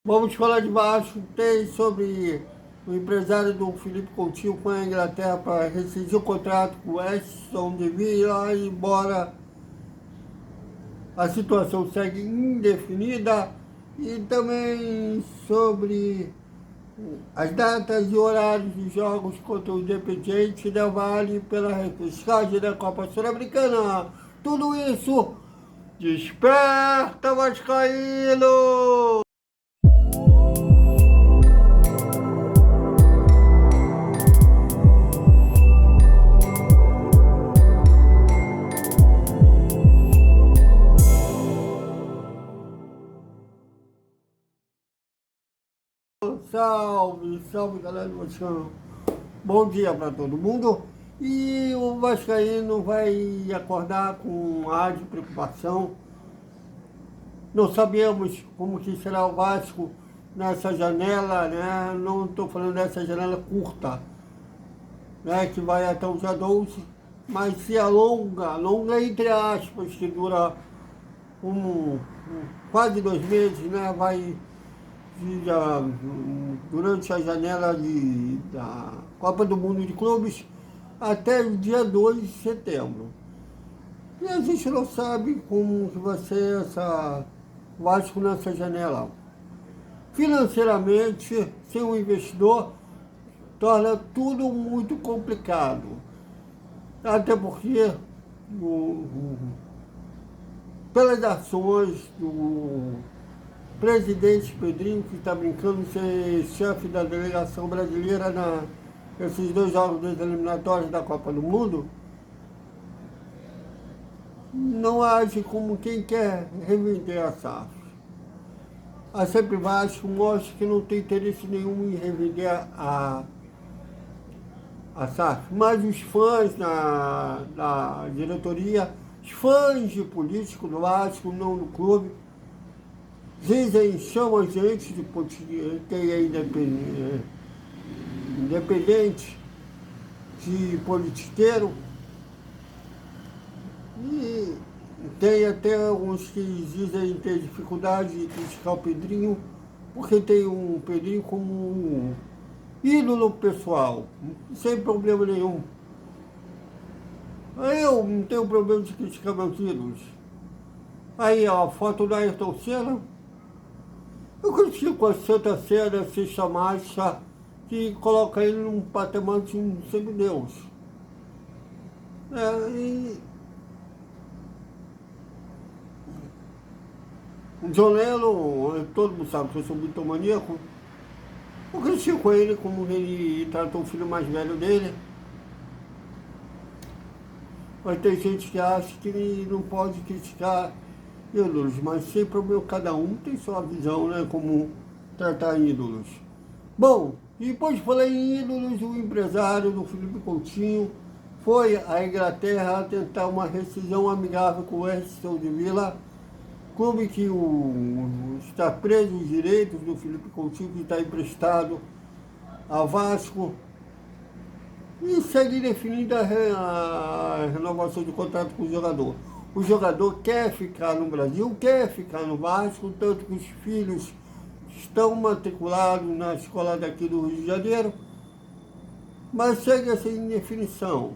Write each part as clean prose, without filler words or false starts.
Vamos falar de baixo. Tem sobre o empresário do Felipe Coutinho com a Inglaterra para rescindir o contrato com o Aston Villa, embora a situação segue indefinida. E também sobre as datas e horários dos jogos contra o Independiente da Vale pela repescagem da Copa Sul-Americana. Tudo isso desperta, Vascaíno! Salve, salve galera do Vascaíno. Bom dia para todo mundo. E o Vascaíno vai acordar com um ar de preocupação. Não sabemos como que será o Vasco nessa janela, né? Não estou falando dessa janela curta, né? Que vai até o dia 12, mas se alonga, longa entre aspas, que dura quase 2 meses, né? Vai durante a janela da Copa do Mundo de Clubes até o dia 2 de setembro. E a gente não sabe como que vai ser essa Vasco nessa janela. Financeiramente, sem um investidor, torna tudo muito complicado. Até porque, pelas ações do presidente Pedrinho, que está brincando de ser chefe da delegação brasileira nesses 2 jogos dos eliminatórios da Copa do Mundo, não age como quem quer revender a SAF. A Sempre Vasco mostra que não tem interesse nenhum em revender a SAF, mas os fãs da diretoria, os fãs de político do Vasco, não do clube, dizem, chamam a gente de quem é independente, de politiqueiro, e tem até alguns que dizem ter dificuldade de criticar o Pedrinho, porque tem um Pedrinho como um ídolo pessoal, sem problema nenhum. Eu não tenho problema de criticar meus ídolos. Aí a foto do Ayrton Senna, eu critico a Santa Cena, a Sexta Marcha, que coloca ele num patamar de um semideus. O John Lennon, todo mundo sabe que eu sou muito maníaco. Eu critico ele como ele tratou o filho mais velho dele. Mas tem gente que acha que ele não pode criticar ídolos, mas sem problema, cada um tem sua visão, né, como tratar ídolos. Bom, e depois de falar em ídolos, o empresário do Felipe Coutinho foi à Inglaterra tentar uma rescisão amigável com o Aston Villa, clube que está preso os direitos do Felipe Coutinho, que está emprestado ao Vasco, e segue definida a renovação do contrato com o jogador. O jogador quer ficar no Brasil, quer ficar no Vasco, tanto que os filhos estão matriculados na escola daqui do Rio de Janeiro, mas segue essa indefinição.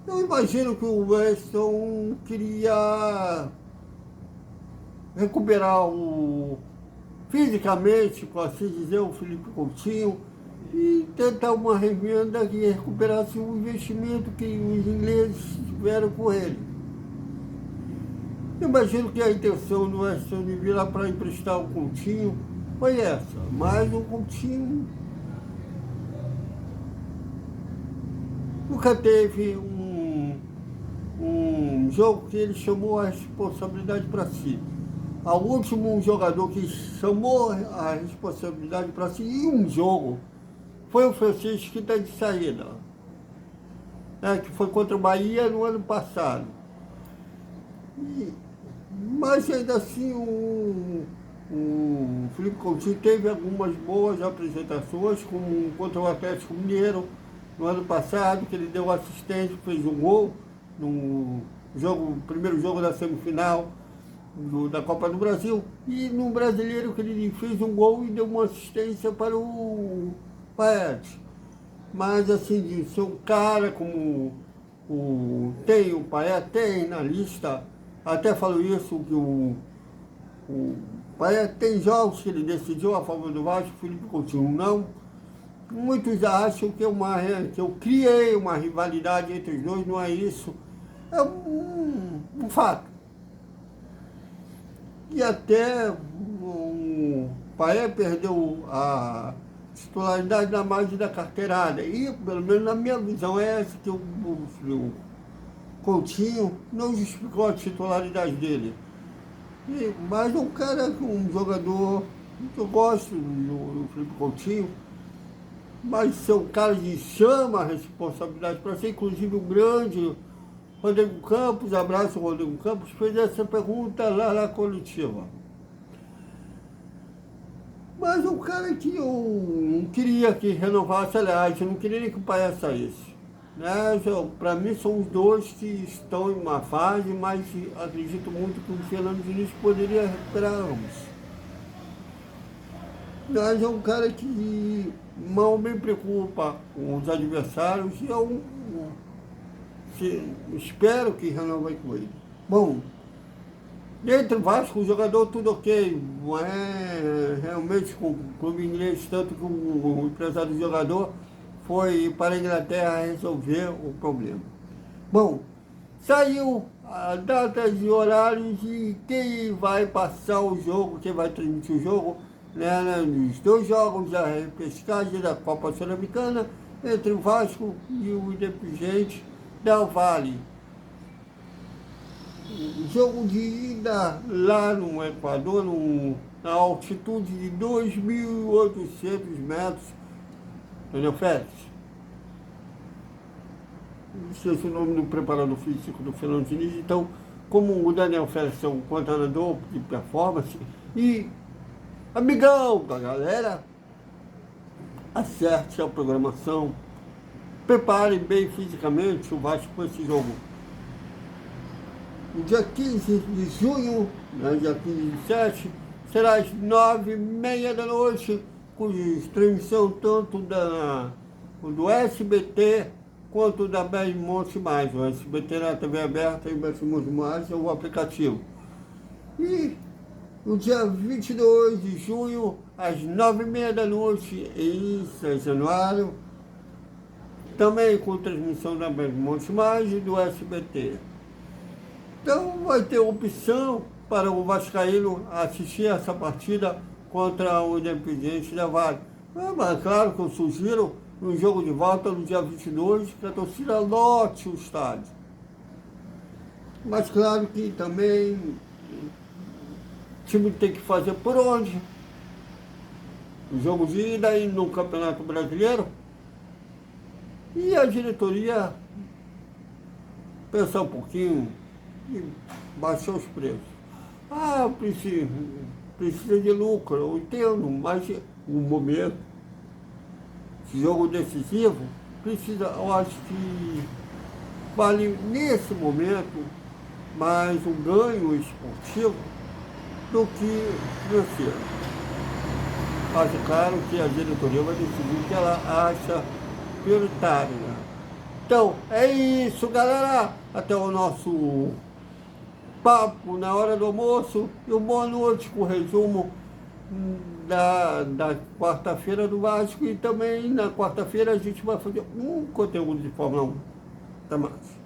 Eu imagino que o Weston queria recuperar fisicamente, por assim dizer, o Felipe Coutinho, e tentar uma revenda que recuperasse o investimento que os ingleses tiveram com ele. Eu imagino que a intenção do Aston Villa para emprestar o Coutinho foi essa, mas o Coutinho nunca teve um jogo que ele chamou a responsabilidade para si. O último jogador que chamou a responsabilidade para si em um jogo foi o Francisco, que está de saída, né, que foi contra o Bahia no ano passado. Mas ainda assim o Felipe Coutinho teve algumas boas apresentações, como contra o Atlético Mineiro no ano passado, que ele deu assistência, fez um gol no primeiro jogo da semifinal. da Copa do Brasil. E no Brasileiro que ele fez um gol e deu uma assistência para o Paet. Mas assim, de ser um cara como tem o Paet, tem na lista, até falo isso, que o Paet tem jogos que ele decidiu a favor do Vasco, o Felipe Coutinho não. Muitos acham que eu criei uma rivalidade entre os dois, não é isso. É um fato. E até o Paet perdeu a titularidade na margem da carteirada. E, pelo menos na minha visão, é essa que o Coutinho não justificou a titularidade dele. Mas um cara, um jogador que eu gosto do Felipe Coutinho, mas ser um cara de chama a responsabilidade para ser, inclusive, o grande Rodrigo Campos, abraço Rodrigo Campos, fez essa pergunta lá na coletiva. Mas um cara que eu não queria que renovasse, aliás, eu não queria nem que o Paet saísse. Né? Para mim são os dois que estão em uma fase, mas acredito muito que o Fernando Diniz poderia recuperar ambos. Mas é um cara que mal me preocupa com os adversários e eu espero que renove com ele. Bom, dentro do Vasco, o jogador tudo ok, não é realmente com o clube inglês, tanto que o empresário do jogador foi para a Inglaterra resolver o problema. Bom, saiu a data de horários de quem vai passar o jogo, quem vai transmitir o jogo, né, nos dois jogos da repescagem da Copa Sul-Americana entre o Vasco e o Independiente Del Valle. Jogo de ida lá no Equador, na altitude de 2.800 metros. Daniel Félix. Não sei se é o nome do preparador físico do Fernando Diniz. Então, como o Daniel Félix é um coordenador de performance e amigão da galera, acerte a programação, prepare bem fisicamente o Vasco para esse jogo. No dia 15 de junho, né, dia 15 de 7, será às 9h30 da noite, com transmissão tanto do SBT quanto da Belo Monte Mais. O SBT na TV aberta e o Belo Monte Mais é o aplicativo. E no dia 22 de junho, às 9h30 da noite, em São Januário, também com transmissão da Belo Monte Mais e do SBT. Então vai ter opção para o vascaíno assistir essa partida contra o Independiente Del Valle. Mas claro que eu sugiro no jogo de volta no dia 22 que a torcida lote o estádio. Mas claro que também o time tem que fazer por onde? O jogo de ida aí no Campeonato Brasileiro. E a diretoria pensar um pouquinho e baixar os preços. Ah, precisa de lucro, eu entendo, mas no momento, jogo decisivo, eu acho que vale nesse momento mais um ganho esportivo do que financeiro. Mas é claro que a diretoria vai decidir o que ela acha prioritário. Né? Então, é isso, galera. Até o nosso papo na hora do almoço e uma boa noite com o resumo da quarta-feira do Vasco. E também na quarta-feira a gente vai fazer um conteúdo de Fórmula 1. Até mais.